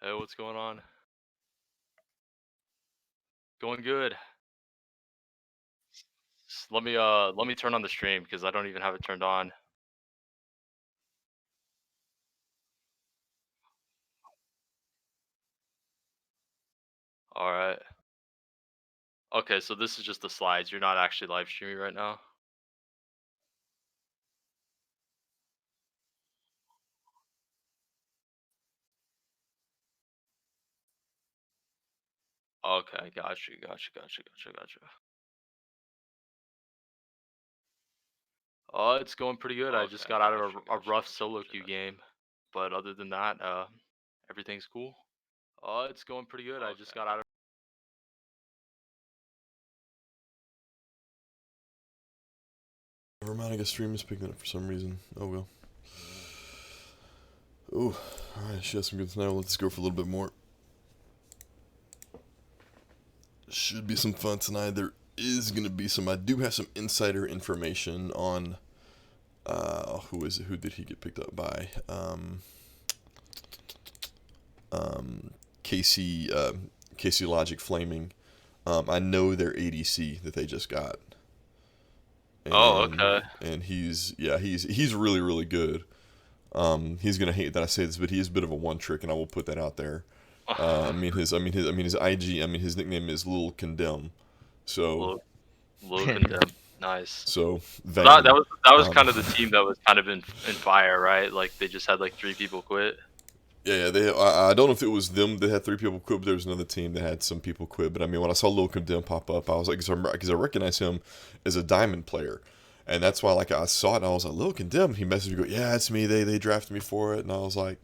Hey, what's going on? Going good. Let me turn on the stream because I don't even have it turned on. All right. Okay, so this is just the slides. You're not actually live streaming right now. Okay, got you. It's going pretty good. I just got out of a rough solo queue game, but other than that, everything's cool. It's going pretty good. I just got out of. Never mind, I guess stream is picking up for some reason. Oh well. Ooh, alright, she has some good tonight. Let's go for a little bit more. Should be some fun tonight. There is going to be some. I do have some insider information on. Who is it? Who did he get picked up by? Casey, Casey Logic Flaming. I know their ADC that they just got. Oh, okay. And he's really really good. He's gonna hate that I say this, but he is a bit of a one trick, and I will put that out there. His IG, his nickname is Lil Condemn. So, Low condemn. Nice. so That was kind of the team that was kind of in fire, right? Like they just had like 3 people quit. Yeah, I don't know if it was them that had 3 people quit, but there was another team that had some people quit. But I mean, when I saw Lil Condemn pop up, I was like, because I recognize him as a diamond player, and that's why like I saw it and I was like, Lil Condemn. He messaged me, go, yeah, it's me. They drafted me for it, and I was like,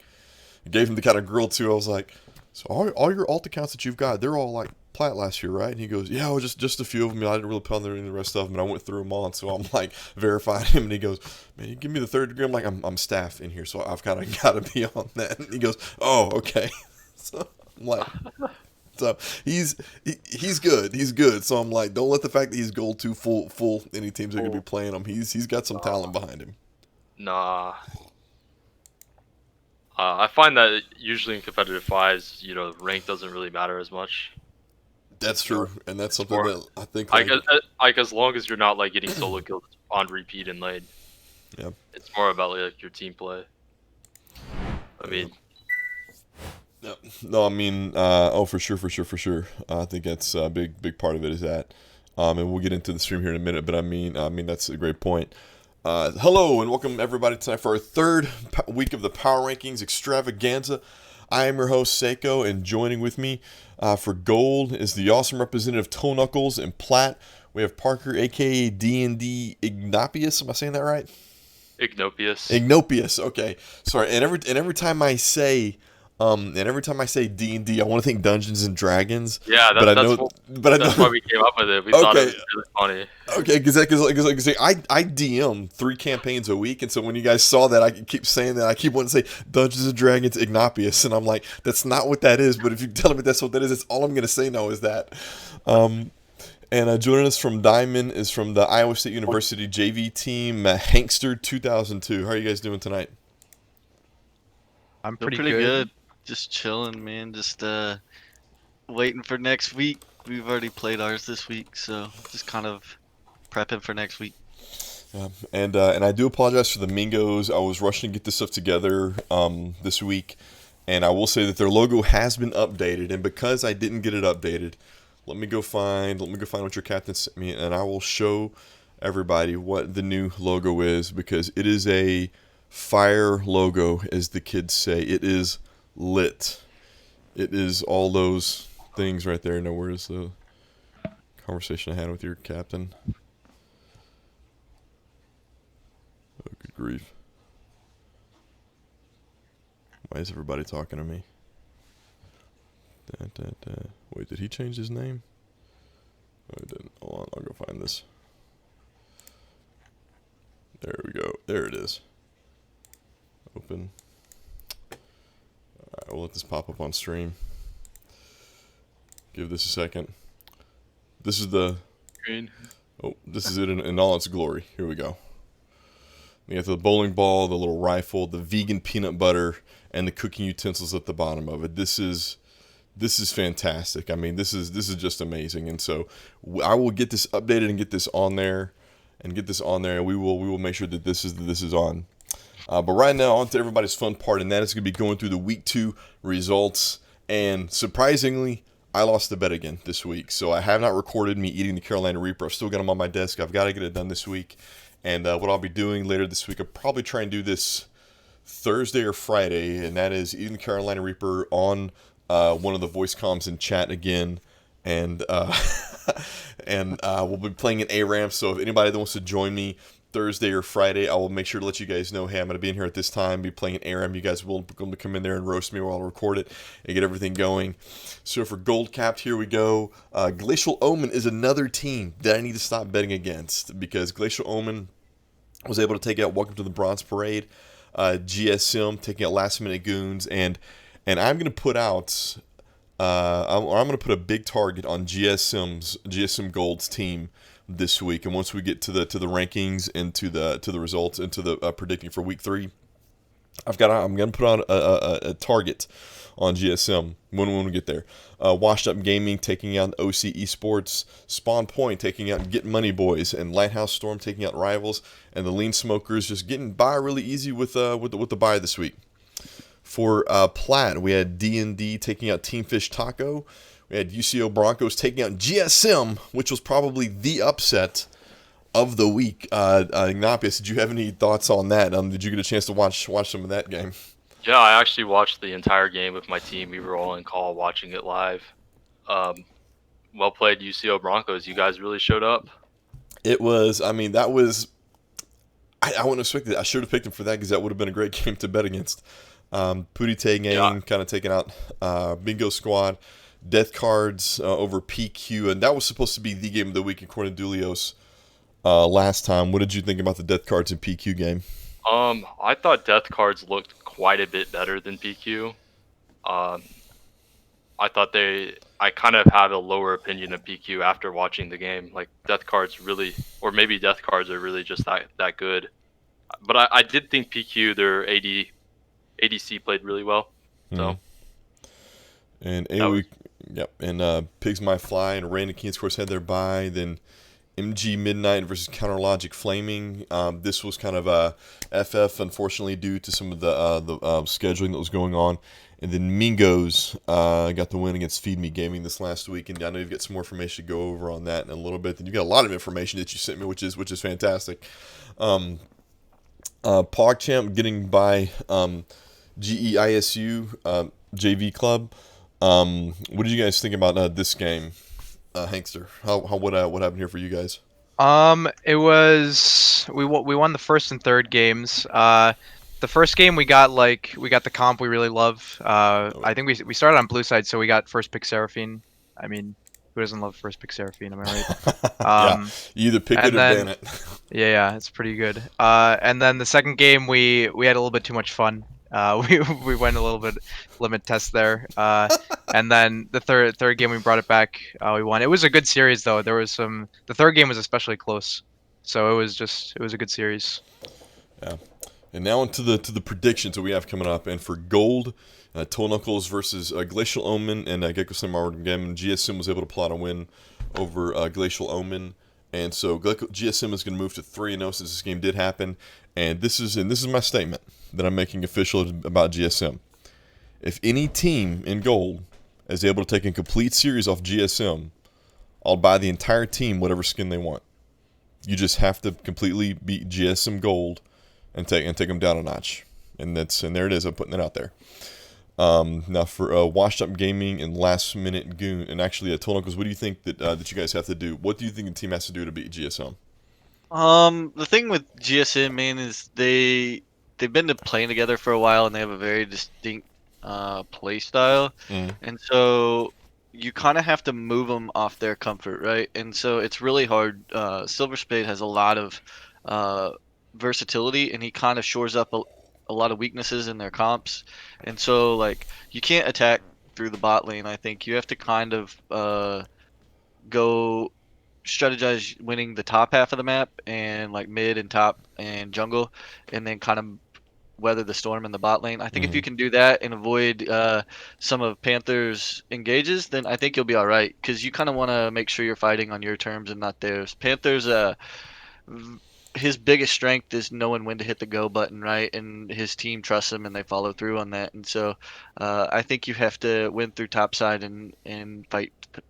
gave him the kind of grill too. I was like, so all your alt accounts that you've got, they're all like plat last year, right? And he goes, yeah, well, just a few of them. I didn't really put on the rest of them, and I went through them all. And so I'm like verifying him, and he goes, man, you give me the third degree. I'm like, I'm staff in here, so I've kind of got to be on that. And he goes, oh, okay. So I'm like, so he's good. He's good. So I'm like, don't let the fact that he's gold 2 full any teams that are gonna be playing him. He's got some talent behind him. Nah. I find that usually in competitive fives, rank doesn't really matter as much. That's true, and that's something more- that I think like, Like as long as you're not like getting solo kills on repeat in lane, yeah. it's more about like your team play. I mean, No, I mean, for sure. I think that's a big part of it is that, and we'll get into the stream here in a minute. But I mean, that's a great point. Hello and welcome everybody tonight for our third week of the Power Rankings Extravaganza. I am your host Seiko, and joining with me for gold is the awesome representative Toe Knuckles, and plat we have Parker, aka D&D Ignopius. Am I saying that right? Ignopius. Okay, sorry. And every time I say D&D, I want to think Dungeons and Dragons. Yeah, that's why we came up with it. We thought it was really funny. Okay, because I DM 3 campaigns a week, and so when you guys saw that, I keep saying that. I keep wanting to say Dungeons and Dragons Ignopius, and I'm like, that's not what that is. But if you tell me that's what that is, that's all I'm going to say now is that. And joining us from Diamond is from the Iowa State University JV team, Hankster 2002. How are you guys doing tonight? I'm pretty good. Just chilling, man. Just waiting for next week. We've already played ours this week, so just kind of prepping for next week. Yeah, and I do apologize for the Mingos. I was rushing to get this stuff together this week, and I will say that their logo has been updated. And because I didn't get it updated, let me go find what your captain sent me, and I will show everybody what the new logo is, because it is a fire logo, as the kids say. It is lit. It is all those things right there. Now, where's the conversation I had with your captain? Oh, good grief. Why is everybody talking to me? Wait, did he change his name? Oh, he didn't. Hold on, I'll go find this. There we go. There it is. Open. Alright, we'll let this pop up on stream. Give this a second. This is the... Green. Oh, this is it in all its glory. Here we go. You got the bowling ball, the little rifle, the vegan peanut butter, and the cooking utensils at the bottom of it. This is fantastic. I mean, this is just amazing. And so I will get this updated and get this on there, and we will make sure that this is on. But right now, on to everybody's fun part, and that is going to be going through the week 2 results. And surprisingly, I lost the bet again this week. So I have not recorded me eating the Carolina Reaper. I've still got them on my desk. I've got to get it done this week. And what I'll be doing later this week, I'll probably try and do this Thursday or Friday, and that is eating the Carolina Reaper on one of the voice comms in chat again. And we'll be playing an ARAM. So if anybody that wants to join me Thursday or Friday, I will make sure to let you guys know, hey, I'm going to be in here at this time, be playing an ARAM. You guys will come in there and roast me while I record it and get everything going. So for Gold Capped, here we go. Glacial Omen is another team that I need to stop betting against, because Glacial Omen was able to take out Welcome to the Bronze Parade, GSM taking out Last Minute Goons, and I'm going to put out, I'm going to put a big target on GSM Gold's team this week. And once we get to the rankings and to the results and to the predicting for week 3, I'm going to put on a target on GSM when we get there. Washed Up Gaming taking out OC Esports, Spawn Point taking out Get Money Boys, and Lighthouse Storm taking out Rivals, and the Lean Smokers just getting by really easy with the buy this week. For Plat, we had D&D taking out Team Fish Taco. We had UCO Broncos taking out GSM, which was probably the upset of the week. Ignapius, did you have any thoughts on that? Did you get a chance to watch some of that game? Yeah, I actually watched the entire game with my team. We were all in call watching it live. Well played, UCO Broncos. You guys really showed up. It was, I mean, that was, I wouldn't expect it. I should have picked him for that, because that would have been a great game to bet against. Pootie Tang kind of taking out Bingo Squad. Death Cards over PQ, and that was supposed to be the game of the week according to Dulios last time. What did you think about the Death Cards and PQ game? I thought Death Cards looked quite a bit better than PQ. I thought I kind of have a lower opinion of PQ after watching the game. Like, Death Cards really, or maybe Death Cards are really just that good. But I did think PQ, their ADC played really well. So. And AoE, yep, and Pigs Might Fly and Random Key, of course, had their bye. Then MG Midnight versus Counter Logic Flaming. This was kind of a FF, unfortunately, due to some of the scheduling that was going on. And then Mingos got the win against Feed Me Gaming this last week. And I know you've got some more information to go over on that in a little bit. And you got a lot of information that you sent me, which is fantastic. PogChamp getting by GEISU JV Club. What did you guys think about this game, Hankster? What happened here for you guys? It was we won the first and third games. The first game we got the comp we really love. I think we started on blue side, so we got first pick Seraphine. I mean, who doesn't love first pick Seraphine? Am I right? Yeah, you either pick it or ban it. Yeah, it's pretty good. And then the second game we had a little bit too much fun. We went a little bit limit test there, and then the third game we brought it back. We won. It was a good series though. The third game was especially close, so it was a good series. Yeah, and now into the predictions that we have coming up. And for gold, Toe Knuckles versus Glacial Omen and Gecko Slim Armored Game. GSM was able to pull out a win over Glacial Omen. And so GSM is going to move to 3-0 since this game did happen. And this is my statement that I'm making official about GSM. If any team in gold is able to take a complete series off GSM, I'll buy the entire team whatever skin they want. You just have to completely beat GSM gold and take them down a notch. And there it is. I'm putting it out there. Now for Washed Up Gaming and Last Minute Goon, and actually Tonokas, what do you think that you guys have to do? What do you think the team has to do to beat GSM? The thing with GSM, man, is they've been playing together for a while, and they have a very distinct play style, and so you kind of have to move them off their comfort, right? And so it's really hard. Silver Spade has a lot of versatility, and he kind of shores up a lot of weaknesses in their comps, and so like you can't attack through the bot lane. I think you have to kind of go strategize winning the top half of the map and like mid and top and jungle, and then kind of weather the storm in the bot lane. I think if you can do that and avoid some of Panthers' engages, then I think you'll be all right. Because you kind of want to make sure you're fighting on your terms and not theirs. Panthers, his biggest strength is knowing when to hit the go button, right? And his team trusts him and they follow through on that. And so I think you have to win through topside and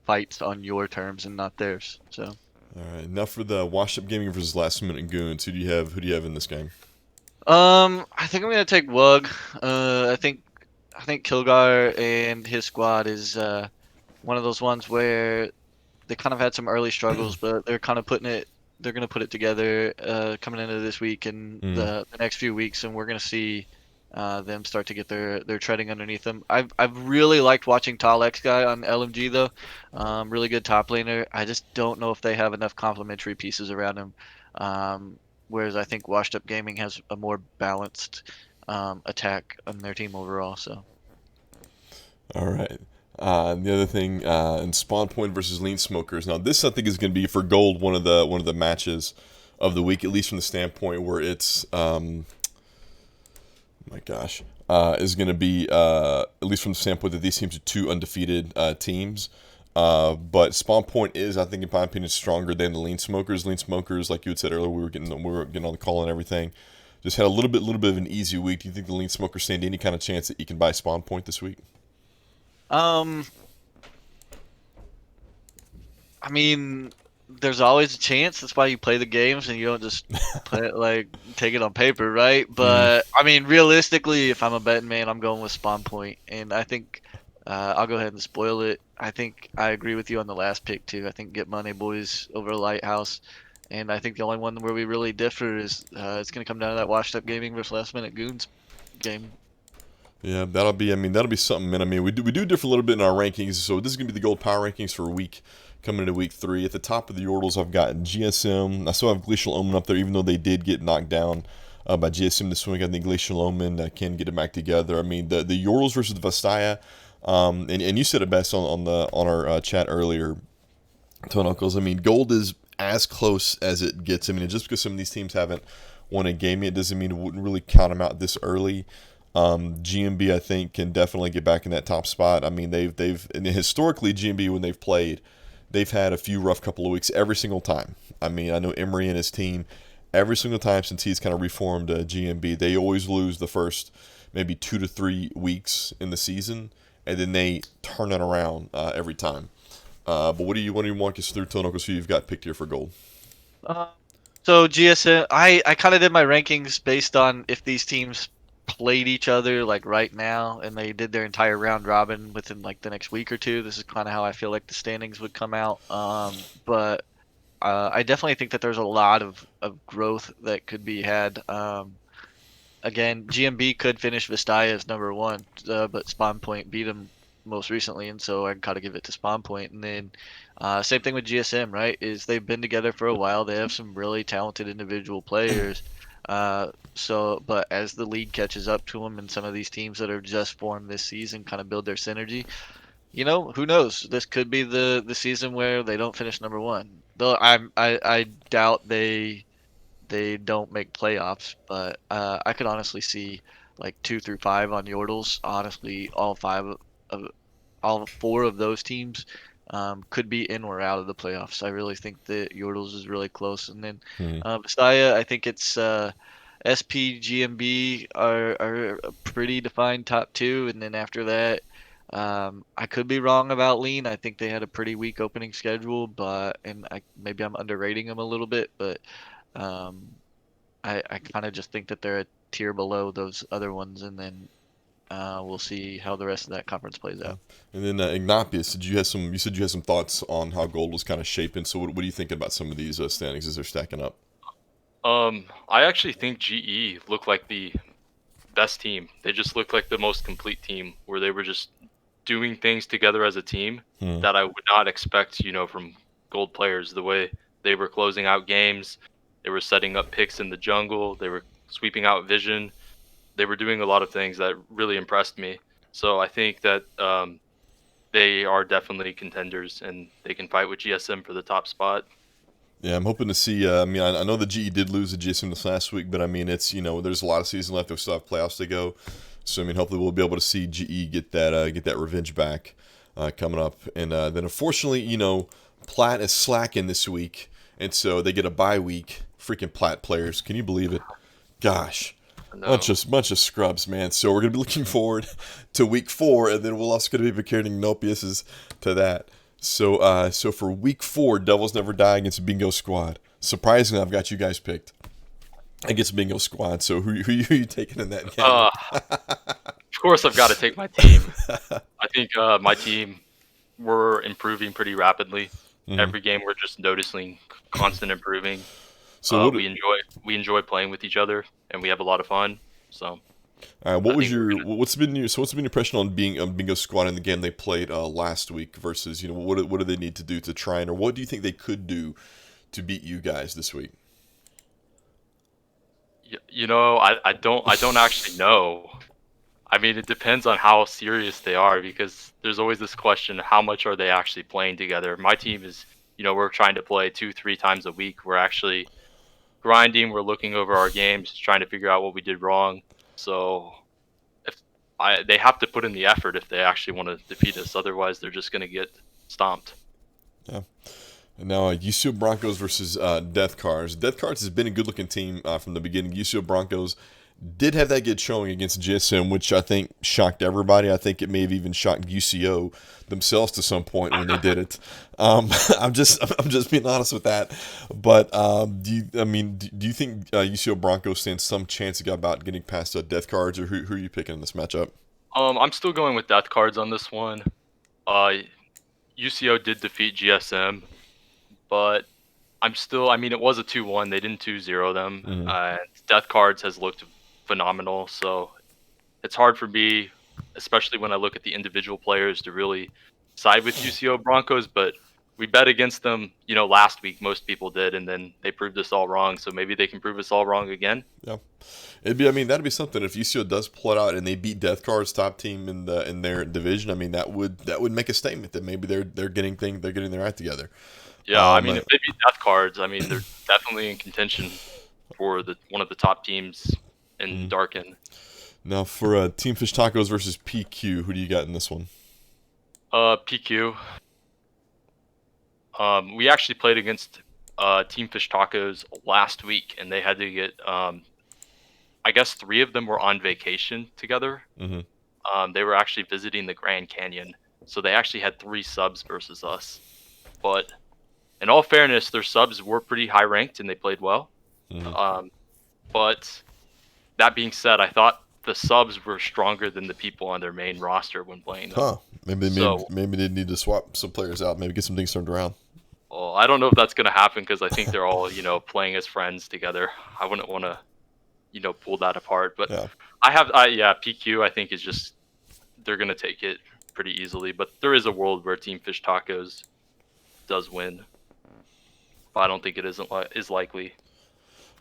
fights on your terms and not theirs. So. All right, now for the Washed Up Gaming versus Last Minute Goons. Who do you have? Who do you have in this game? I think I'm gonna take Wug. I think Kilgar and his squad is one of those ones where they kind of had some early struggles, but they're kind of putting it. They're gonna put it together coming into this week and the next few weeks, and we're gonna see them start to get their treading underneath them. I've really liked watching Tall X guy on LMG though. Really good top laner. I just don't know if they have enough complementary pieces around him. Whereas I think Washed Up Gaming has a more balanced attack on their team overall. So. All right. The other thing, in Spawn Point versus Lean Smokers. Now, this I think is going to be for gold one of the matches of the week, at least from the standpoint where it's my gosh, is going to be at least from the standpoint that these teams are two undefeated teams. But Spawn Point is, I think, in my opinion, stronger than the Lean Smokers. Lean Smokers, like you had said earlier, we were getting on the call and everything. Just had a little bit of an easy week. Do you think the Lean Smokers stand any kind of chance that you can buy Spawn Point this week? I mean, there's always a chance. That's why you play the games and you don't just play it, like take it on paper, right? But I mean, realistically, if I'm a betting man, I'm going with Spawn Point, and I think I'll go ahead and spoil it. I think I agree with you on the last pick too. I think Get Money Boys over Lighthouse, and I think the only one where we really differ is it's going to come down to that Washed Up Gaming versus Last Minute Goons game. Yeah, that'll be something. And I mean, we do differ a little bit in our rankings. So this is gonna be the gold power rankings for week coming into week 3. At the top of the Yordles, I've got GSM. I still have Glacial Omen up there, even though they did get knocked down by GSM this week. I think Glacial Omen can get it back together. I mean, the Yordles versus the Vastaya, and you said it best on our chat earlier, Tone Uncles. I mean, gold is as close as it gets. I mean, just because some of these teams haven't won a game yet doesn't mean it wouldn't really count them out this early. GMB, I think, can definitely get back in that top spot. I mean, and historically GMB, when they've played, they've had a few rough couple of weeks every single time. I mean, I know Emery and his team, every single time since he's kind of reformed GMB, they always lose the first maybe 2 to 3 weeks in the season, and then they turn it around every time. But what do you want to walk us through, Tono? Because who you've got picked here for gold? So GSM, I kind of did my rankings based on if these teams played each other like right now and they did their entire round robin within like the next week or two. This is kind of how I feel like the standings would come out. But I definitely think that there's a lot of growth that could be had. Again, GMB could finish Vastaya as number 1, but Spawn Point beat him most recently, and so I gotta give it to Spawn Point. And then same thing with GSM, right? Is they've been together for a while. They have some really talented individual players. But as the league catches up to them and some of these teams that are just formed this season kind of build their synergy, who knows? This could be the season where they don't finish number 1. Though I doubt they don't make playoffs, but I could honestly see like 2 through 5 on Yordles. Honestly, all 4 of those teams could be in or out of the playoffs. I really think that Yordles is really close. And then Vastaya, I think it's SP, GMB are a pretty defined top 2. And then after that, I could be wrong about Lean. I think they had a pretty weak opening schedule, maybe I'm underrating them a little bit, but I kind of just think that they're a tier below those other ones, and then we'll see how the rest of that conference plays out. And then Ignapius, you said you had some thoughts on how gold was kind of shaping. So what are you thinking about some of these standings as they're stacking up? I actually think GE looked like the best team. They just looked like the most complete team, where they were just doing things together as a team that I would not expect, from gold players. The way they were closing out games, they were setting up picks in the jungle, they were sweeping out vision. They were doing a lot of things that really impressed me. So I think that they are definitely contenders, and they can fight with GSM for the top spot. Yeah, I'm hoping to see. I mean, I know the GE did lose the GSM this last week, but I mean, it's there's a lot of season left. They still have playoffs to go, so I mean, hopefully we'll be able to see GE get that revenge back coming up. And then unfortunately, Platt is slacking this week, and so they get a bye week. Freaking Platt players, can you believe it? Gosh. No. Bunch of scrubs, man. So we're gonna be looking forward to week 4, and then we'll also gonna be comparing Nopius to that. So for week 4, Devils Never Die against Bingo Squad. Surprisingly, I've got you guys picked against Bingo Squad. So who are you taking in that game? Of course, I've got to take my team. I think my team, we're improving pretty rapidly. Mhm. Every game, we're just noticing constant improving. So We enjoy playing with each other, and we have a lot of fun. So, what's been your impression on Bingo Squad in the game they played last week versus what do they need to do to try or what do you think they could do to beat you guys this week? I don't actually know. I mean, it depends on how serious they are because there's always this question: how much are they actually playing together? My team is, we're trying to play 2-3 times a week. We're actually grinding. We're looking over our games, trying to figure out what we did wrong. So they have to put in the effort if they actually want to defeat us. Otherwise, they're just going to get stomped. Yeah. And now UCO Broncos versus Death Cards. Death Cards has been a good-looking team from the beginning. UCO Broncos did have that good showing against GSM, which I think shocked everybody. I think it may have even shocked UCO themselves to some point when they did it. I'm just being honest with that. But do you think UCO Broncos stand some chance about getting past Death Cards, or who are you picking in this matchup? I'm still going with Death Cards on this one. UCO did defeat GSM, but it was a 2-1. They didn't 2-0 them. Mhm. Death Cards has looked phenomenal, so it's hard for me, especially when I look at the individual players, to really side with UCO Broncos, but we bet against them, last week. Most people did, and then they proved us all wrong, so maybe they can prove us all wrong again. Yeah. That'd be something if UCO does pull it out and they beat Death Card's top team in their division. I mean, that would make a statement that maybe they're getting their act together. Yeah, if they beat Death Cards, they're definitely in contention for one of the top teams in Darken. Now for Team Fish Tacos versus PQ, who do you got in this one? PQ. We actually played against Team Fish Tacos last week, and they had to get. I guess 3 of them were on vacation together. Mm-hmm. They were actually visiting the Grand Canyon, so they actually had 3 subs versus us. But in all fairness, their subs were pretty high ranked and they played well. Mm-hmm. But that being said, I thought the subs were stronger than the people on their main roster when playing them. Huh. Maybe they need to swap some players out. Maybe get some things turned around. Well, I don't know if that's going to happen because I think they're all, playing as friends together. I wouldn't want to, pull that apart. But Yeah. PQ I think is just, they're going to take it pretty easily. But there is a world where Team Fish Tacos does win. But I don't think it is likely.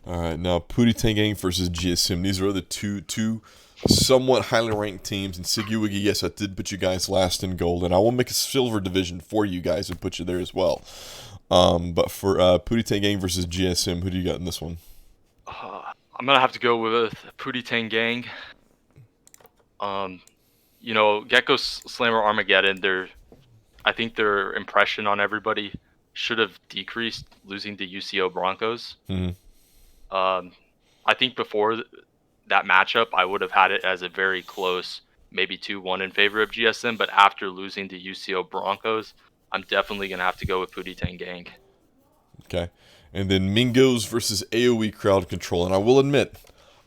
All right, now Pootie Tangang versus GSM. These are the two somewhat highly ranked teams. And Siggy Wiggy, yes, I did put you guys last in gold, and I will make a silver division for you guys and put you there as well. But for Pootie Tangang versus GSM, who do you got in this one? I'm gonna have to go with Pootie Tangang. Gecko Slammer Armageddon. I think their impression on everybody should have decreased losing to UCO Broncos. Mm-hmm. I think before that matchup, I would have had it as a very close, maybe 2-1 in favor of GSM. But after losing to UCO Broncos, I'm definitely going to have to go with Pootie Tangang. Okay. And then Mingos versus AoE Crowd Control. And I will admit,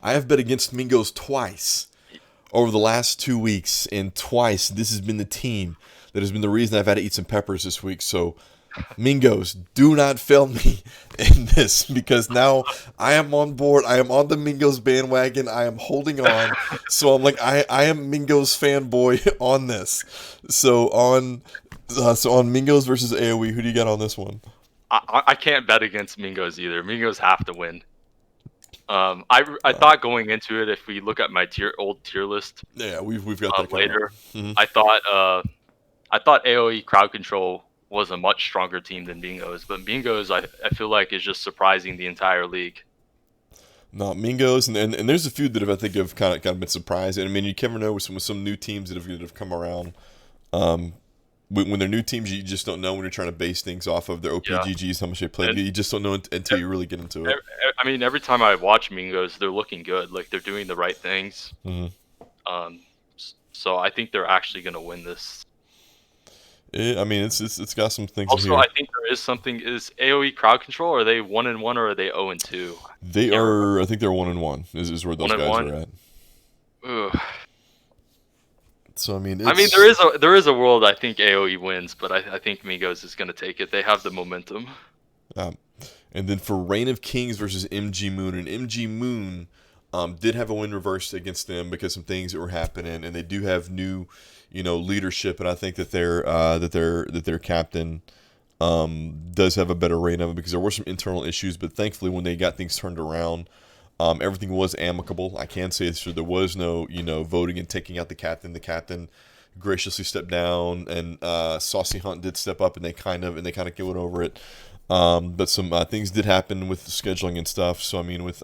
I have bet against Mingos twice over the last 2 weeks. And twice, this has been the team that has been the reason I've had to eat some peppers this week. So Mingos, do not fail me in this because now I am on board. I am on the Mingos bandwagon. I am holding on. So I'm like, I am Mingos fanboy on this. So on Mingos versus AoE, who do you got on this one? I can't bet against Mingos either. Mingos have to win. I thought going into it, if we look at my old tier list, yeah, we've got that later. Mm-hmm. I thought AoE Crowd Control was a much stronger team than Mingos, but Mingos I feel like is just surprising the entire league. No, Mingos, and there's a few that I think have kind of been surprised. And I mean, you never know with some new teams that have come around. When they're new teams, you just don't know when you're trying to base things off of their OPGGs, how much they play. You just don't know until you really get into it. I mean, every time I watch Mingos, they're looking good. Like, they're doing the right things. Mm-hmm. So I think they're actually going to win this. I mean, it's got some things. Also, here. I think there is something. Is AOE crowd control? Are they 1-1 or are they 0-2? They are. I think they're 1-1. Is where those guys are at. Ugh. So I mean, there is a world I think AOE wins, but I think Mingos is going to take it. They have the momentum. And then for Reign of Kings versus MG Moon, and MG Moon did have a win reversed against them because some things that were happening, and they do have new, leadership, and I think that their captain does have a better reign of it because there were some internal issues, but thankfully when they got things turned around, everything was amicable. I can say so. There was no, voting and taking out the captain. The captain graciously stepped down, and Saucy Hunt did step up, and they kind of get over it. But some things did happen with the scheduling and stuff. So I mean, with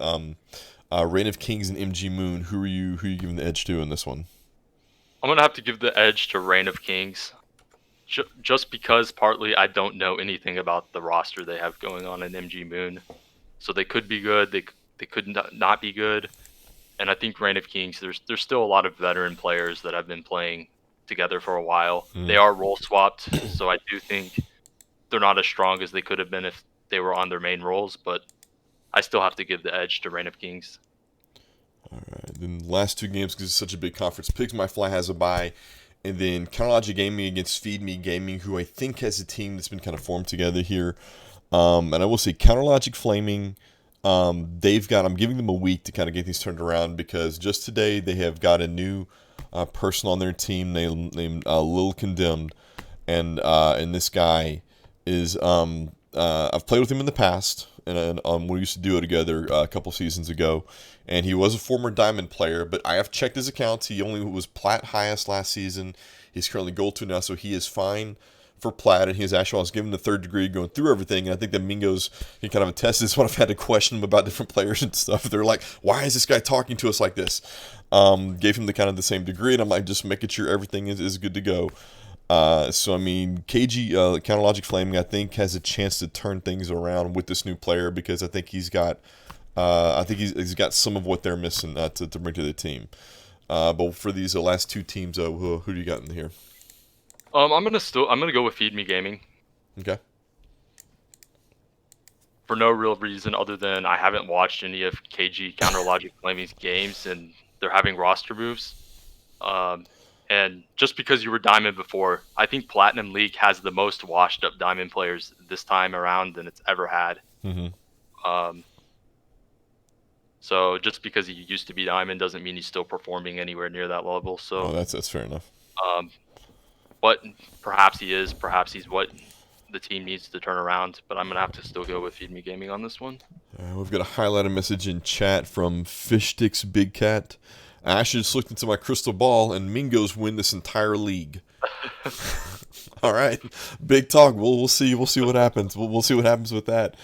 Reign of Kings and MG Moon, who are you giving the edge to in this one? I'm gonna have to give the edge to Reign of Kings, just because partly I don't know anything about the roster they have going on in MG Moon, so they could be good. They could not be good, and I think Reign of Kings. There's still a lot of veteran players that have been playing together for a while. They are role swapped, so I do think they're not as strong as they could have been if they were on their main roles, but I still have to give the edge to Reign of Kings. All right, then the last two games, because it's such a big conference, Pigs My Fly has a bye, and then Counterlogic Gaming against Feed Me Gaming, who I think has a team that's been kind of formed together here. And I will say Counterlogic Flaming, I'm giving them a week to kind of get things turned around, because just today they have got a new person on their team named Lil Condemned, and this guy is I've played with him in the past, and we used to do it together a couple seasons ago, and he was a former Diamond player, but I have checked his accounts. He only was Plat highest last season. He's currently Gold 2 now, so he is fine for Plat, and I was given the third degree going through everything, and I think that Mingos can kind of attest this when I've had to question him about different players and stuff. They're like, why is this guy talking to us like this? Gave him the same degree, and I'm like, just making sure everything is good to go. So I mean, KG Counterlogic Flaming, I think, has a chance to turn things around with this new player, because I think he's got some of what they're missing to bring to the team. But for these last two teams, who do you got in here? I'm gonna go with Feed Me Gaming. Okay. For no real reason other than I haven't watched any of KG Counterlogic Flaming's games, and they're having roster moves. And just because you were Diamond before, I think Platinum League has the most washed up Diamond players this time around than it's ever had. Mm-hmm. So just because he used to be Diamond doesn't mean he's still performing anywhere near that level. So that's fair enough. But perhaps he is. Perhaps he's what the team needs to turn around. But I'm gonna have to still go with Feed Me Gaming on this one. We've got a highlighted message in chat from Fishsticks Big Cat. I actually just looked into my crystal ball, and Mingos win this entire league. All right, big talk. We'll see. We'll see what happens. We'll see what happens with that.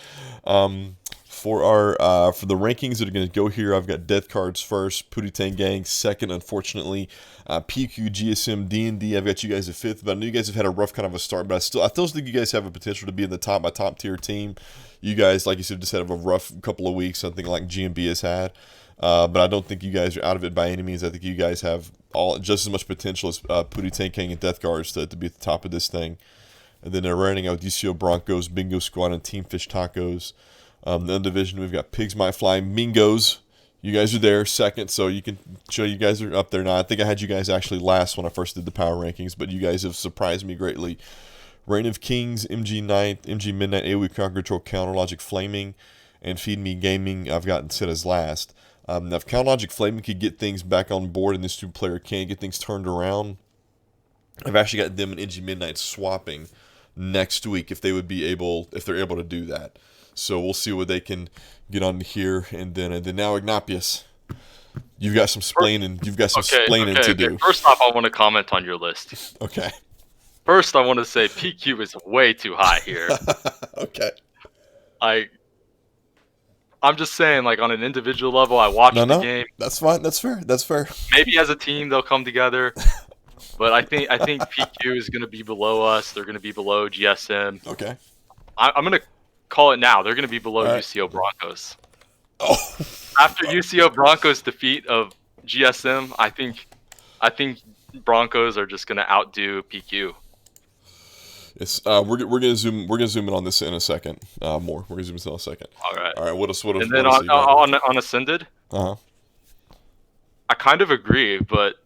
For the rankings that are going to go here, I've got Death Cards first, Pootie Tang Gang second, unfortunately. PQ, GSM, D&D, I've got you guys at fifth, but I know you guys have had a rough kind of a start, but I still think you guys have a potential to be in the top tier team. You guys, like you said, just had a rough couple of weeks, something like GMB has had. But I don't think you guys are out of it by any means. I think you guys have just as much potential as Pootie Tang Gang and Death Guards to be at the top of this thing. And then they're running out DCO Broncos, Bingo Squad, and Team Fish Tacos. The division, we've got Pigs Might Fly, Mingos. You guys are there second, so you can show you guys are up there now. I think I had you guys actually last when I first did the power rankings, but you guys have surprised me greatly. Reign of Kings, MG Ninth, MG Midnight, AoE Crowd Control, Counterlogic Flaming, and Feed Me Gaming I've gotten set as last. Now, if Counterlogic Flaming could get things back on board and this two-player can get things turned around, I've actually got them and MG Midnight swapping next week if they're able to do that. So we'll see what they can get on here, and then now Ignapius, you've got some explaining to do. First off, I want to comment on your list. Okay. First, I want to say PQ is way too high here. Okay. I'm just saying, like on an individual level, I watched the No, game. that's fine. That's fair. That's fair. Maybe as a team they'll come together, but I think PQ is going to be below us. They're going to be below GSM. Okay. I'm going to call it now. They're going to be below All right. UCO Broncos. Oh. After UCO Broncos' defeat of GSM, I think Broncos are just going to outdo PQ. Yes. We're gonna zoom in on this in a second. More. We're gonna zoom in a second. All right. All right. What else? And then on Ascended, Uh-huh. I kind of agree, but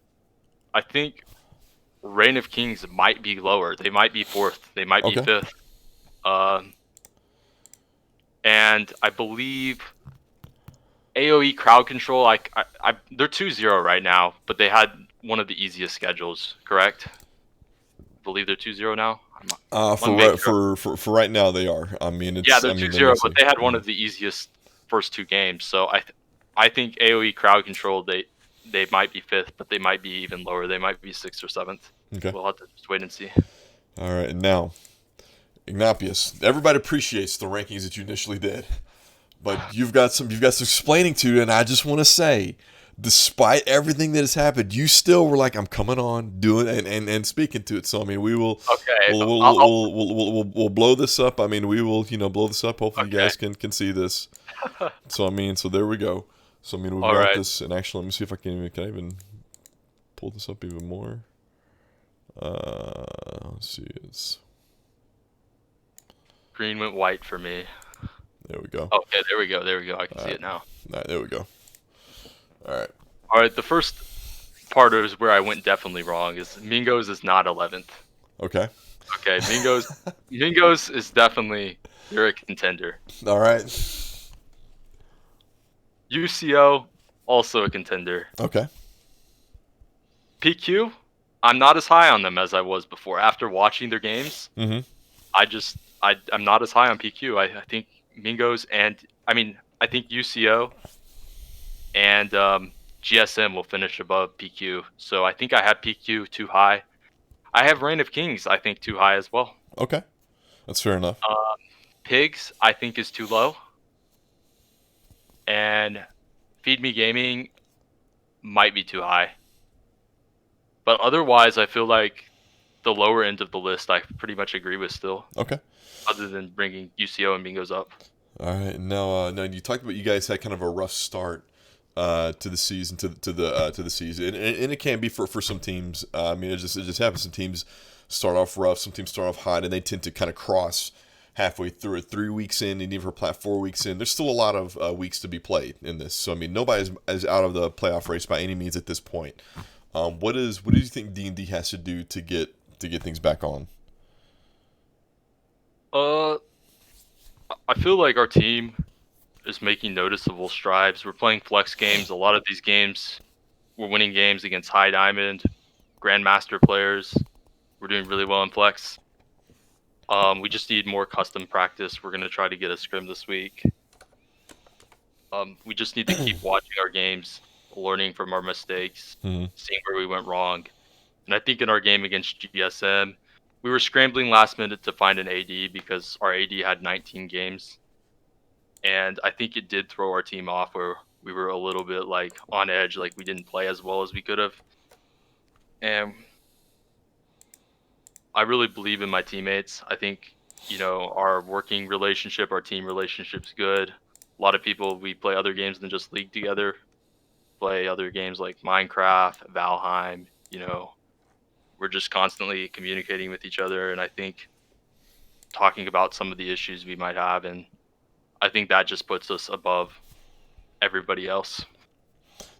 I think Reign of Kings might be lower. They might be 4th. They might be Okay. 5th. And I believe AOE Crowd Control, they're 2-0 right now, but they had one of the easiest schedules, correct? I believe they're 2-0 now. For right now they are. I mean, it's, Yeah, they're I mean, 2-0, but they had one of the easiest first 2 games. So I think AOE Crowd Control, they might be 5th, but they might be even lower. They might be 6th or 7th. Okay. We'll have to just wait and see. All right, and now, Ignapius, everybody appreciates the rankings that you initially did, but you've got some explaining to do, and I just want to say, despite everything that has happened, you still were like, I'm coming on, doing and speaking to it. So I mean, we will. Okay. We'll blow this up. I mean, we will blow this up. Hopefully, you guys Okay. can see this. So I mean, so there we go. So I mean, we've All got right. this, and actually, let me see if I can even pull this up even more. Let's see, it's Green went white for me. there we go. Okay, there we go. I can see it now. All right, there we go. All right. All right, the first part is where I went definitely wrong. Is Mingos is not 11th. Okay. Okay, Mingos is definitely, they're a contender. All right. UCO also a contender. Okay. PQ, I'm not as high on them as I was before. After watching their games, Mm-hmm. I'm not as high on PQ. I think Mingos I think UCO and GSM will finish above PQ. So I think I have PQ too high. I have Reign of Kings, I think, too high as well. Okay. That's fair enough. Pigs, I think, is too low. And Feed Me Gaming might be too high. But otherwise, I feel like the lower end of the list I pretty much agree with still, Okay. other than bringing UCO and Mingos up. All right. Now you talked about you guys had kind of a rough start to the season, to the season, and it can be for some teams. I mean, it just happens. Some teams start off rough, some teams start off hot, and they tend to kind of cross halfway through it. 3 weeks in, and even for Plat 4 weeks in, there's still a lot of weeks to be played in this. So I mean, nobody is out of the playoff race by any means at this point. What do you think D&D has to do to get things back on? I feel like our team is making noticeable strides. We're playing flex games. A lot of these games, we're winning games against high diamond, grandmaster players. We're doing really well in flex. We just need more custom practice. We're gonna try to get a scrim this week. We just need to keep watching our games, learning from our mistakes, Mm-hmm. seeing where we went wrong. And I think in our game against GSM, we were scrambling last minute to find an AD because our AD had 19 games. And I think it did throw our team off where we were a little bit like on edge, like we didn't play as well as we could have. And I really believe in my teammates. I think, our working relationship, our team relationship's good. A lot of people, we play other games than just League together. Play other games like Minecraft, Valheim, we're just constantly communicating with each other, and I think talking about some of the issues we might have, and I think that just puts us above everybody else.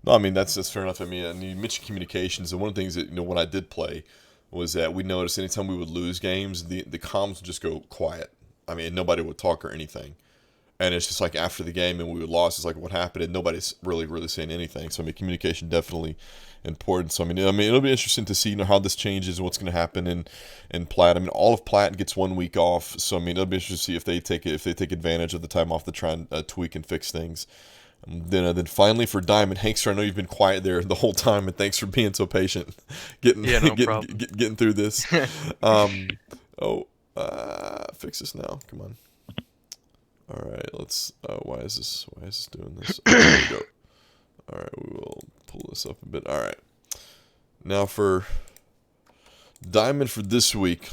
No, I mean that's fair enough. I mean, and you mentioned communications, and one of the things that when I did play was that we noticed anytime we would lose games, the comms would just go quiet. I mean, nobody would talk or anything, and it's just like after the game and we would lost, it's like what happened, and nobody's really saying anything. So I mean, communication definitely important. So I mean, it'll be interesting to see how this changes and what's going to happen in Plat. I mean, all of Plat gets 1 week off, so I mean, it'll be interesting to see if they take advantage of the time off to try and tweak and fix things. Then finally for Diamond, Hankster, I know you've been quiet there the whole time, and thanks for being so patient, getting getting through this. Fix this now. Come on. All right, let's. Why is this doing this? Oh, there we go. All right, we will pull this up a bit. All right, now for Diamond for this week.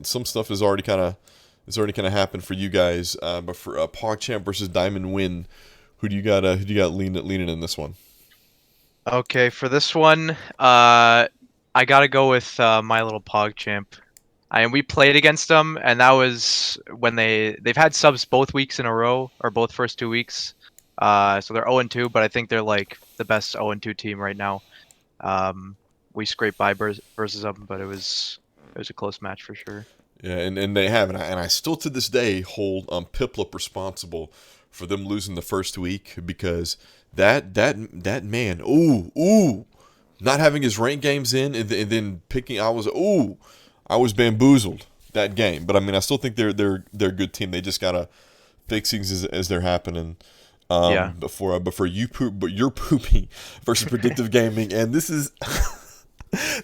Some stuff is already kind of happened for you guys. But for PogChamp versus Diamond Win, who do you got leaning in this one? Okay, for this one, I gotta go with My Little PogChamp. We played against them, and that was when they've had subs both weeks in a row, or both first 2 weeks. So they're 0-2, but I think they're like the best 0-2 team right now. We scraped by versus them, but it was a close match for sure. Yeah, and they have, and I still to this day hold Piplup responsible for them losing the first week, because that man, not having his rank games in, and then picking, I was bamboozled that game. But I mean, I still think they're a good team. They just gotta fix things as they're happening. Yeah. But for you're poopy versus Predictive Gaming, and this is.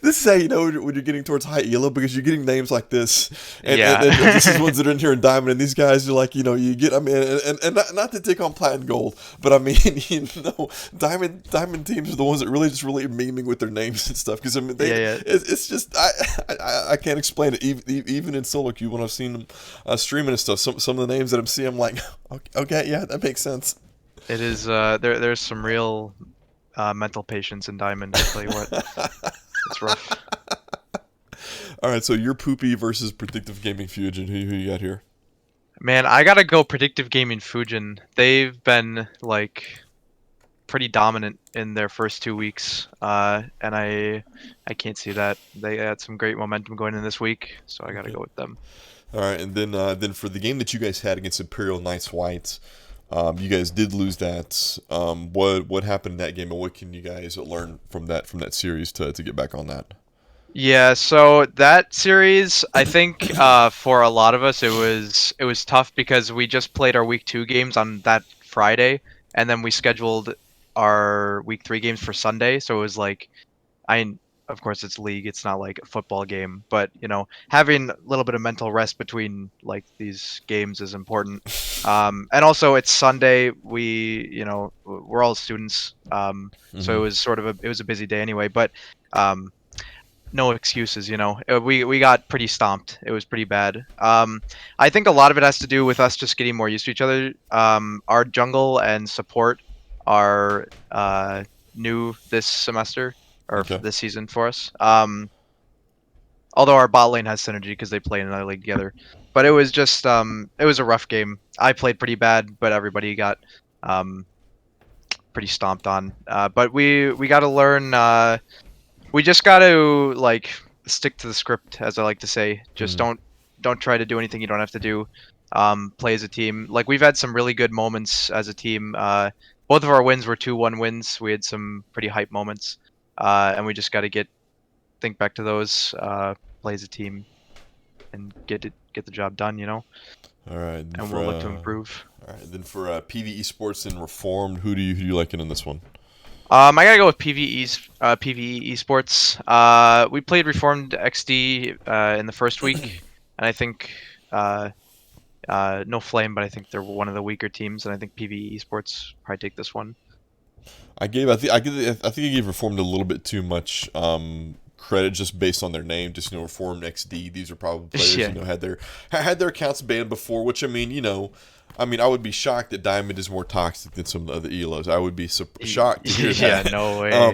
This is how you know when you're getting towards high elo, because you're getting names like this, and this is ones that are in here in Diamond, and these guys are like, you get, I mean, and not to take on Plat and Gold, but I mean, Diamond teams are the ones that really memeing with their names and stuff, because I mean, it's just I can't explain it. Even in solo queue, when I've seen them streaming and stuff, some of the names that I'm seeing, I'm like, okay, yeah, that makes sense. It is there's some real mental patience in Diamond. I tell you what. It's rough. All right, so you're poopy versus Predictive Gaming Fujin. Who you got here? Man, I gotta go Predictive Gaming Fujin. They've been like pretty dominant in their first 2 weeks, and I can't see that. They had some great momentum going in this week, so I gotta go with them. All right, and then for the game that you guys had against Imperial Knights White, you guys did lose that. What happened in that game, and what can you guys learn from that series to get back on that? Yeah, so that series, I think for a lot of us, it was tough because we just played our week 2 games on that Friday, and then we scheduled our week 3 games for Sunday. So it was like, of course it's league, it's not like a football game, but having a little bit of mental rest between like these games is important. And also it's Sunday, we're all students, so it was it was a busy day anyway, but no excuses, we got pretty stomped. It was pretty bad. I think a lot of it has to do with us just getting more used to each other. Our jungle and support are new this semester, or this season for us. Although our bot lane has synergy because they play in another league together. But it was just it was a rough game. I played pretty bad, but everybody got pretty stomped on. But we got to learn. We just got to like stick to the script, as I like to say. Just don't try to do anything you don't have to do. Play as a team. Like, we've had some really good moments as a team. Both of our wins were 2-1 wins. We had some pretty hype moments. And we just got to think back to those, play as a team, and get the job done, All right, and we'll look to improve. All right, then for PvE Sports and Reformed, who do you like in this one? I gotta go with PvE Esports. We played Reformed XD in the first week, and I think no Flame, but I think they're one of the weaker teams, and I think PvE Esports probably take this one. I think I gave Reformed a little bit too much credit just based on their name. Just Reformed XD. These are probably players had their accounts banned before. Which I mean, I would be shocked that Diamond is more toxic than some of the other elos. I would be shocked to hear that. Yeah, no way.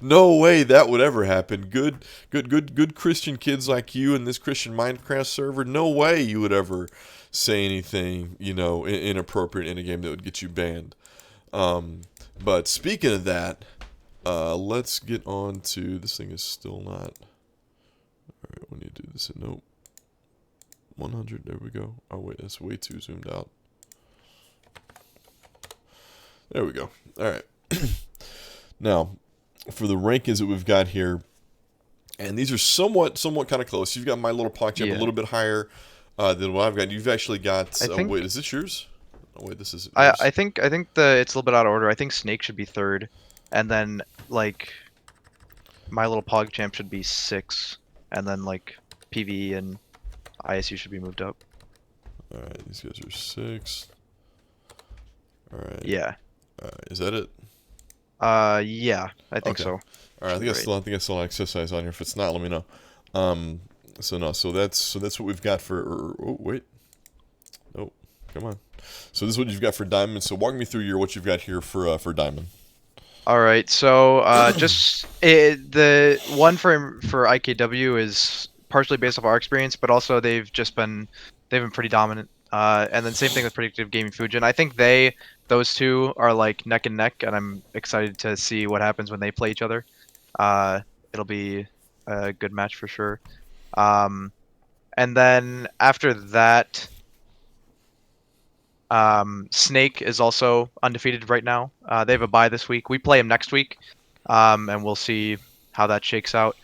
No way that would ever happen. Good Christian kids like you in this Christian Minecraft server. No way you would ever say anything inappropriate in a game that would get you banned. But speaking of that, let's get on to, this thing is still not. All right, we need to do this. Nope. 100. There we go. Oh wait, that's way too zoomed out. There we go. All right. Now, for the rankings that we've got here, and these are somewhat kind of close. You've got My Little PogChamp a little bit higher than what I've got. You've actually got. Wait, is this yours? Oh, wait, this is. I think it's a little bit out of order. I think Snake should be third, and then like My Little PogChamp should be 6, and then like PvE and ISU should be moved up. All right, these guys are 6. All right. Yeah. Is that it? Yeah, I think Okay. so. All right. I think I still have exercise on here. If it's not, let me know. So no. So that's what we've got for. Oh wait. Nope. Come on. So this is what you've got for Diamond. So walk me through what you've got here for Diamond. All right, so the one for IKW is partially based off our experience, but also they've been pretty dominant. And then same thing with Predictive Gaming Fujin. I think those two are like neck and neck, and I'm excited to see what happens when they play each other. It'll be a good match for sure. And then after that, Snake is also undefeated right now. They have a bye this week. We play them next week, and we'll see how that shakes out.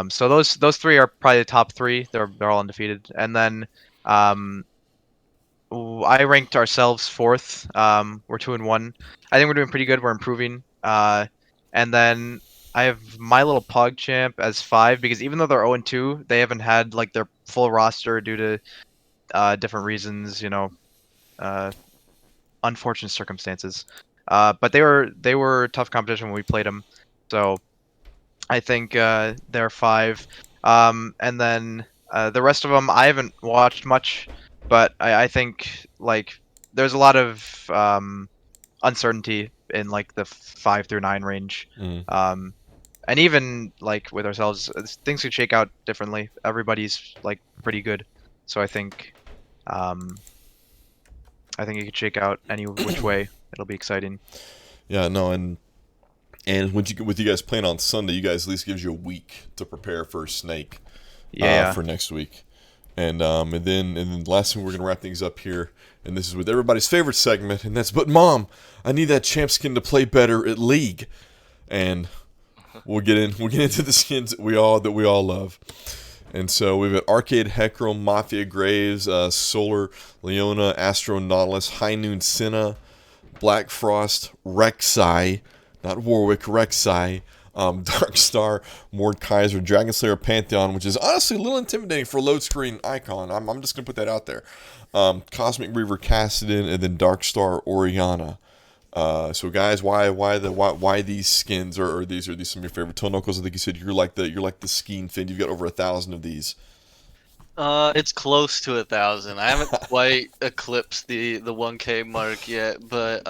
So those three are probably the top three. They're all undefeated. And then I ranked ourselves 4th. We're 2-1. I think we're doing pretty good. We're improving. And then I have My Little PogChamp as 5 because even though they're 0-2, they haven't had like their full roster due to different reasons. Unfortunate circumstances. But they were tough competition when we played them. So I think they're 5. And then the rest of them I haven't watched much, but I think like there's a lot of uncertainty in like the 5 through 9 range. And even like with ourselves, things could shake out differently. Everybody's like pretty good, so I think it could shake out any which way. It'll be exciting. Yeah, no, and with you guys playing on Sunday, you guys at least gives you a week to prepare for Snake. Yeah. For next week, and then the last thing we're gonna wrap things up here, and this is with everybody's favorite segment, and that's but Mom, I need that champ skin to play better at League, and we'll get into the skins that we all love. And so we've got Arcade Hecarim, Mafia Graves, Solar Leona, Astro Nautilus, High Noon Senna, Black Frost, Rek'Sai, not Warwick, Rek'Sai, Darkstar, Mordekaiser, Dragon Slayer Pantheon, which is honestly a little intimidating for a load screen icon. I'm just going to put that out there. Cosmic Reaver Kassadin, and then Darkstar Oriana. So guys, why these skins are these some of your favorite? Toe Knuckles, I think you said you're like the Skeen Fin. You've got over 1,000 of these. It's close to 1,000. I haven't quite eclipsed the 1K mark yet, but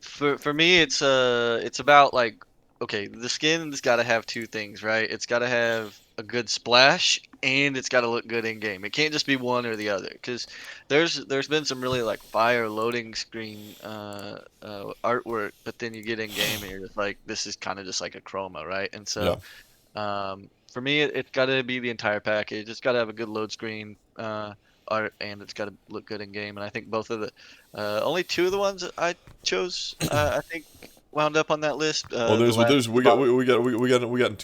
for me it's about like, okay, the skin's got to have 2 things, right? It's got to have a good splash and it's got to look good in game. It can't just be one or the other, because there's been some really like fire loading screen artwork, but then you get in game and you're just like, this is kind of just like a chroma, right? And so for me it's got to be the entire package. It's got to have a good load screen art, and it's got to look good in game. And I think both of the only 2 of the ones that I chose I think wound up on that list. We got 2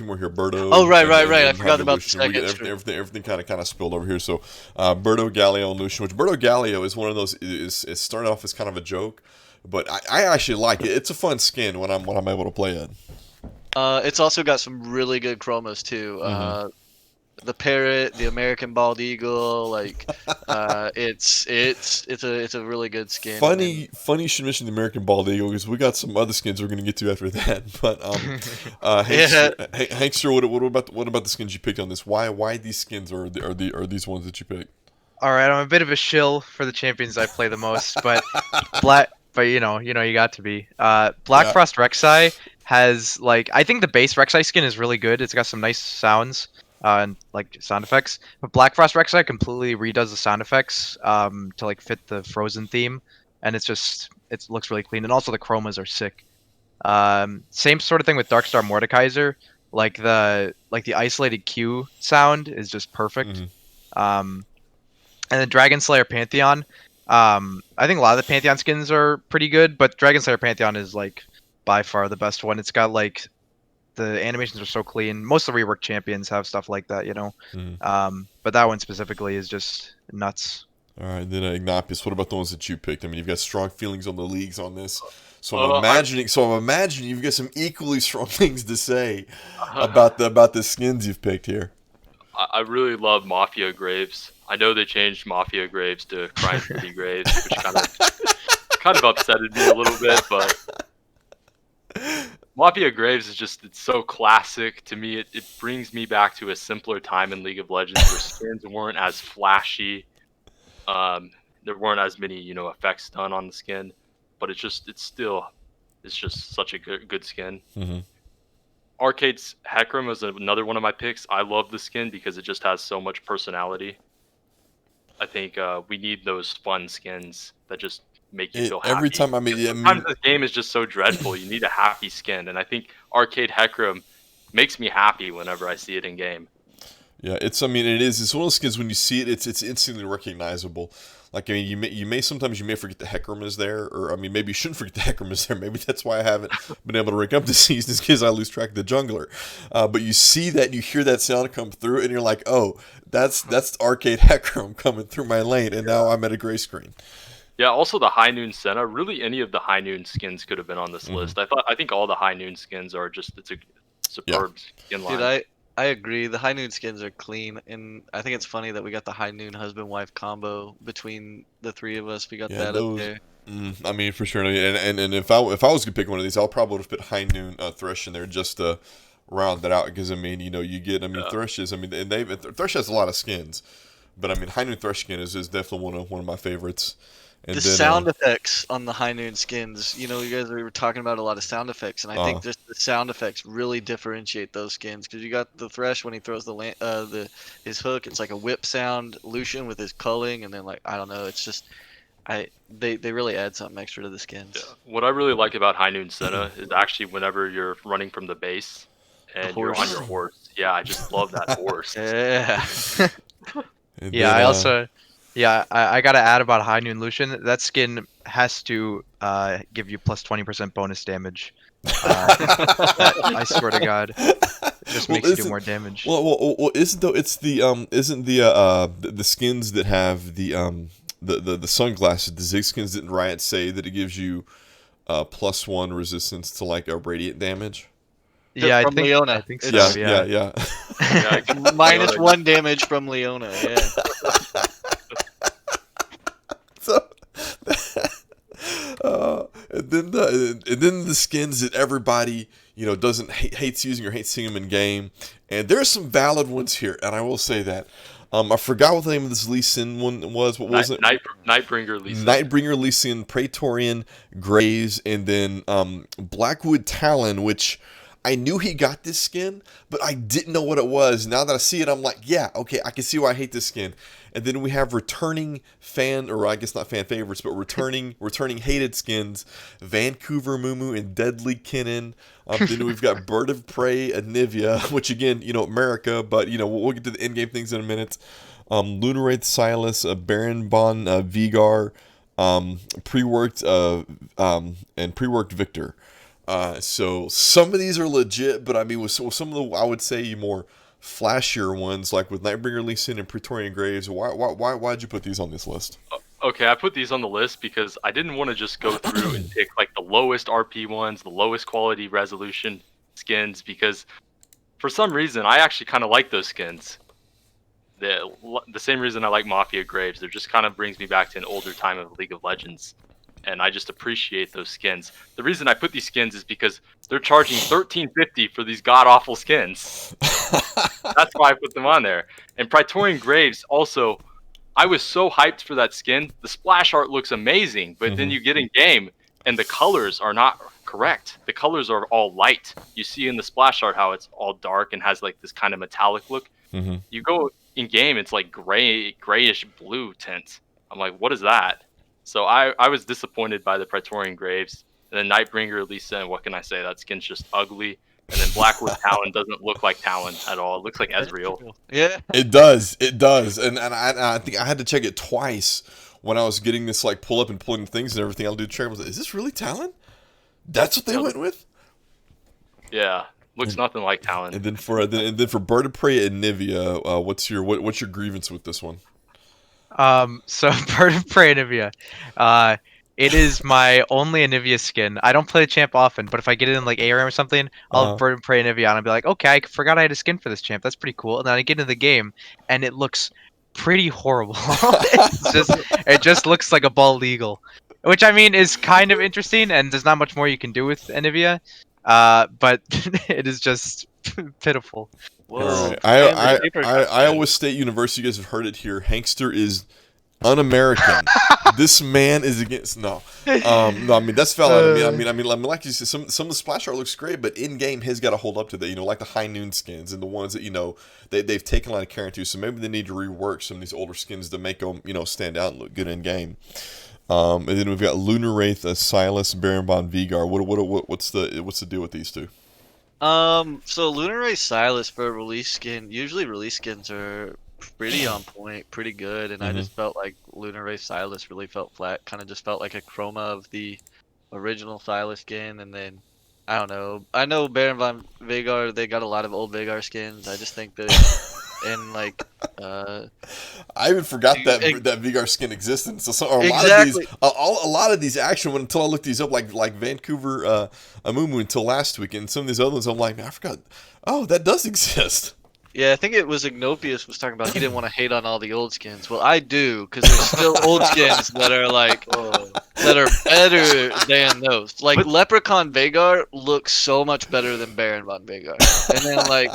more here. Birdo. Oh right. I forgot Javi about Lucian. the We second. get everything kind of spilled over here. So Birdo, Galio, and Lucian. Which Birdo Galio is one of those. It started off as kind of a joke, but I actually like it. It's a fun skin when I'm able to play it. It's also got some really good chromas too. The parrot, the American bald eagle, like it's a really good skin. Funny you should mention the American bald eagle, because we got some other skins we're going to get to after that. But Hankster, what about the skins you picked on this? Why these skins are these ones that you picked? All right, I'm a bit of a shill for the champions I play the most, but you got to be. Black Frost Rek'Sai has like, I think the base Rek'Sai skin is really good. It's got some nice sounds and like sound effects. But Black Frost Rek'Sai completely redoes the sound effects to like fit the Frozen theme, and it looks really clean. And also the chromas are sick. Same sort of thing with Darkstar Mordekaiser. Like the isolated Q sound is just perfect. And then Dragon Slayer Pantheon. I think a lot of the Pantheon skins are pretty good, but Dragon Slayer Pantheon is like by far the best one. It's got like, the animations are so clean. Most of the rework champions have stuff like that, But that one specifically is just nuts. All right, then Ignapius, what about the ones that you picked? I mean, you've got strong feelings on the leagues on this, so I'm imagining you've got some equally strong things to say about the skins you've picked here. I really love Mafia Graves. I know they changed Mafia Graves to Crime City Graves, which kind of upsetted me a little bit, but Mafia Graves is it's so classic to me. It brings me back to a simpler time in League of Legends where skins weren't as flashy. There weren't as many, effects done on the skin, but it's just such a good skin. Mm-hmm. Arcade's Hecarim was another one of my picks. I love the skin because it just has so much personality. I think we need those fun skins that just make you feel happy. Every time, sometimes this game is just so dreadful. You need a happy skin, and I think Arcade Hecarim makes me happy whenever I see it in game. Yeah, it's one of those skins when you see it, it's instantly recognizable. Like, I mean, you may sometimes forget the Hecarim is there, or I mean, maybe you shouldn't forget the Hecarim is there. Maybe that's why I haven't been able to rank up this season, is because I lose track of the jungler. But you see that, you hear that sound come through, and you're like, oh, that's Arcade Hecarim coming through my lane, and now I'm at a gray screen. Yeah, also the High Noon Senna. Really, any of the High Noon skins could have been on this list. I think all the High Noon skins are it's a superb skin line. Dude, I agree. The High Noon skins are clean, and I think it's funny that we got the High Noon husband-wife combo between the three of us. We got that up there. I mean, for sure. And if I was gonna pick one of these, I'll probably have put High Noon Thresh in there just to round that out. Because I mean, you get Threshes. I mean, and Thresh has a lot of skins, but I mean, High Noon Thresh skin is definitely one of my favorites. And the sound effects on the High Noon skins, you guys were talking about a lot of sound effects, and I think just the sound effects really differentiate those skins. Because you got the Thresh when he throws his hook, it's like a whip sound. Lucian with his culling, and then I don't know, it's just they really add something extra to the skins. Yeah. What I really like about High Noon Senna is actually whenever you're running from the base and you're on your horse. Yeah, I just love that horse. Yeah. I gotta add about High Noon Lucian. That skin has to give you plus 20% bonus damage. I swear to God, it just makes you do more damage. Well, isn't the skins that have the sunglasses, the Zig skins, didn't Riot say that it gives you +1 resistance to a radiant damage? Yeah, from Leona. I think so. Yeah. -1 damage from Leona. Yeah. So, and then the skins that everybody doesn't hates using or hates seeing them in game, and there's some valid ones here, and I will say that. I forgot what the name of this Lee Sin one was. What was it? Nightbringer Lee Sin. Nightbringer Lee Sin, Praetorian Graves, and then Blackwood Talon, which I knew he got this skin, but I didn't know what it was. Now that I see it, I'm like, yeah, okay, I can see why I hate this skin. And then we have returning or I guess not fan favorites, but returning hated skins, Vancouver Mumu and Deadly Kinnan. Then we've got Bird of Prey, Anivia, which again, America, but we'll get to the in-game things in a minute. Lunaraith Silas, Baron Bon Vigar, pre-worked and pre-worked Victor. So some of these are legit, but I mean, with some of the, I would say, more flashier ones, like with Nightbringer Lee Sin and Praetorian Graves, why'd you put these on this list? Okay, I put these on the list because I didn't want to just go through and pick the lowest RP ones, the lowest quality resolution skins, because for some reason I actually kind of like those skins. The same reason I like Mafia Graves. They just kind of brings me back to an older time of League of Legends. And I just appreciate those skins. The reason I put these skins is because they're charging $13.50 for these god-awful skins. That's why I put them on there. And Praetorian Graves, also, I was so hyped for that skin. The splash art looks amazing, but then you get in game, and the colors are not correct. The colors are all light. You see in the splash art how it's all dark and has this kind of metallic look. You go in game, it's grayish blue tint. I'm like, what is that? So I was disappointed by the Praetorian Graves. And then Nightbringer Lee Sin, what can I say? That skin's just ugly. And then Blackwood Talon doesn't look like Talon at all. It looks like Ezreal. Yeah. It does. And I think I had to check it twice when I was getting this pull up and pulling things and everything. I'll do check. I was like, is this really Talon? That's what they went with? Yeah. Looks nothing like Talon. And then for Bird of Prey and Nivea, what's your grievance with this one? So Bird of Prey Anivia. It is my only Anivia skin. I don't play the champ often, but if I get it in like ARAM or something, I'll have Bird of Prey Anivia on and be like, okay, I forgot I had a skin for this champ. That's pretty cool. And then I get into the game, and it looks pretty horrible. It just looks like a bald eagle, which I mean is kind of interesting, and there's not much more you can do with Anivia. But it is just pitiful. Whoa. All right. man, the paper cut, Iowa State University, you guys have heard it here. Hankster is un-American. This man is against no. No, I mean that's valid. I mean, like you said, some of the splash art looks great, but in game has got to hold up to that. You know, like the High Noon skins and the ones that they've taken a lot of care into. So maybe they need to rework some of these older skins to make them stand out and look good in game. And then we've got Lunar Wraith, Silas, Baron von Vigar. What's the deal with these two? So Lunar Ray Silas for a release skin. Usually release skins are pretty on point, pretty good, and I just felt like Lunar Ray Silas really felt flat. Kind of just felt like a chroma of the original Silas skin, and then I don't know. I know Baron von Vagar. They got a lot of old Vagar skins. I just think that, and like, I even forgot that Vigar skin existed. So a lot of these actually, until I looked these up, like Vancouver Amumu until last week, and some of these other ones, I'm like, I forgot. Oh, that does exist. Yeah, I think it was Ignopius was talking about he didn't want to hate on all the old skins. Well, I do, because there's still old skins that are like that are better than those. Like Leprechaun Vagar looks so much better than Baron von Vagar, and then like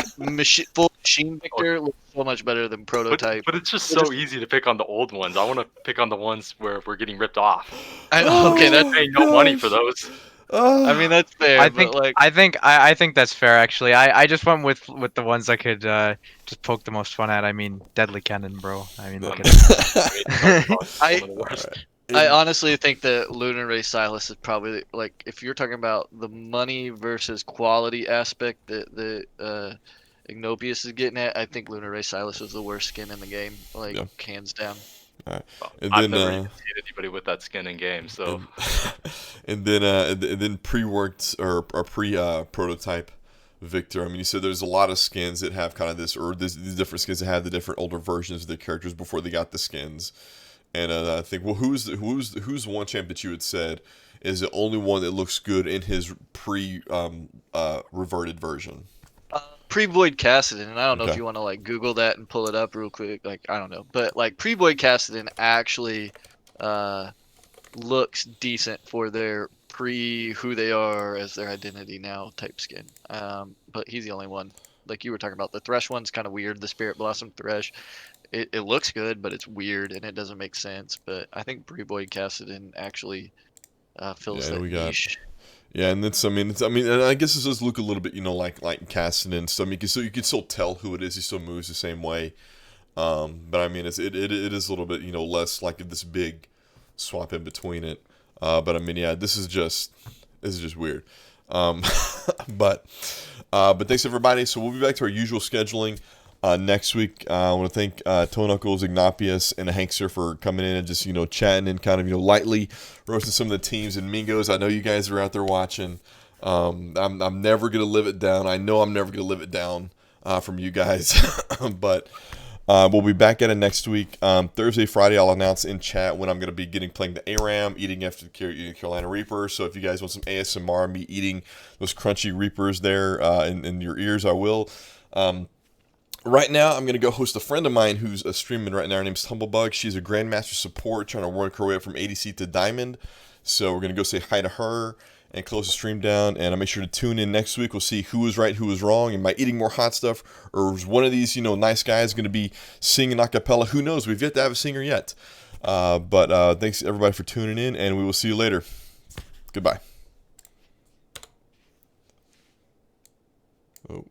full Machine Victor looks so much better than Prototype. But it's just so easy to pick on the old ones. I want to pick on the ones where we're getting ripped off. Okay, that's paying no money for those. I mean that's fair. I think that's fair actually. I just went with the ones I could just poke the most fun at. I mean, Deadly Cannon, bro. I mean, look at it. I honestly think that Lunar Ray Silas is probably like if you're talking about the money versus quality aspect that Ignopius is getting at. I think Lunar Ray Silas is the worst skin in the game, like hands down. All right. I've never even seen anybody with that skin in game, so. And then pre-worked or pre-prototype Victor. I mean, you said there's a lot of skins that have kind of these different skins that had the different older versions of the characters before they got the skins. And I think, well, who's one champ that you had said is the only one that looks good in his reverted version? Pre-Void Cassidon, and I don't know if you want to like Google that and pull it up real quick. Like I don't know, but like Pre-Void Cassidon actually looks decent for their who they are as their identity now type skin. But he's the only one. Like you were talking about, the Thresh one's kind of weird. The Spirit Blossom Thresh, it looks good, but it's weird and it doesn't make sense. But I think Pre-Void Cassidon actually fills that niche. Yeah, and and I guess it does look a little bit, like Cassidon. So I mean, you can still tell who it is. He still moves the same way. But I mean, it is a little bit, less like this big swap in between it. But I mean, yeah, this is just weird. But thanks everybody. So we'll be back to our usual scheduling next week. I want to thank Toe Knuckles, Ignopius, and Hankster for coming in and just chatting and kind of lightly roasting some of the teams and Mingos. I know you guys are out there watching. I'm never gonna live it down. I know I'm never gonna live it down from you guys. But we'll be back at it next week. Thursday, Friday, I'll announce in chat when I'm going to be playing the ARAM, eating after the Carolina Reaper. So if you guys want some ASMR, me eating those crunchy Reapers there in your ears, I will. Right now, I'm going to go host a friend of mine who's streaming right now. Her name's Tumblebug. She's a Grandmaster support trying to work her way up from ADC to Diamond. So we're going to go say hi to her and close the stream down. And I'll make sure to tune in next week. We'll see who was right, who was wrong. Am I eating more hot stuff? Or is one of these, nice guys going to be singing a cappella? Who knows? We've yet to have a singer yet. But thanks, everybody, for tuning in. And we will see you later. Goodbye. Oh.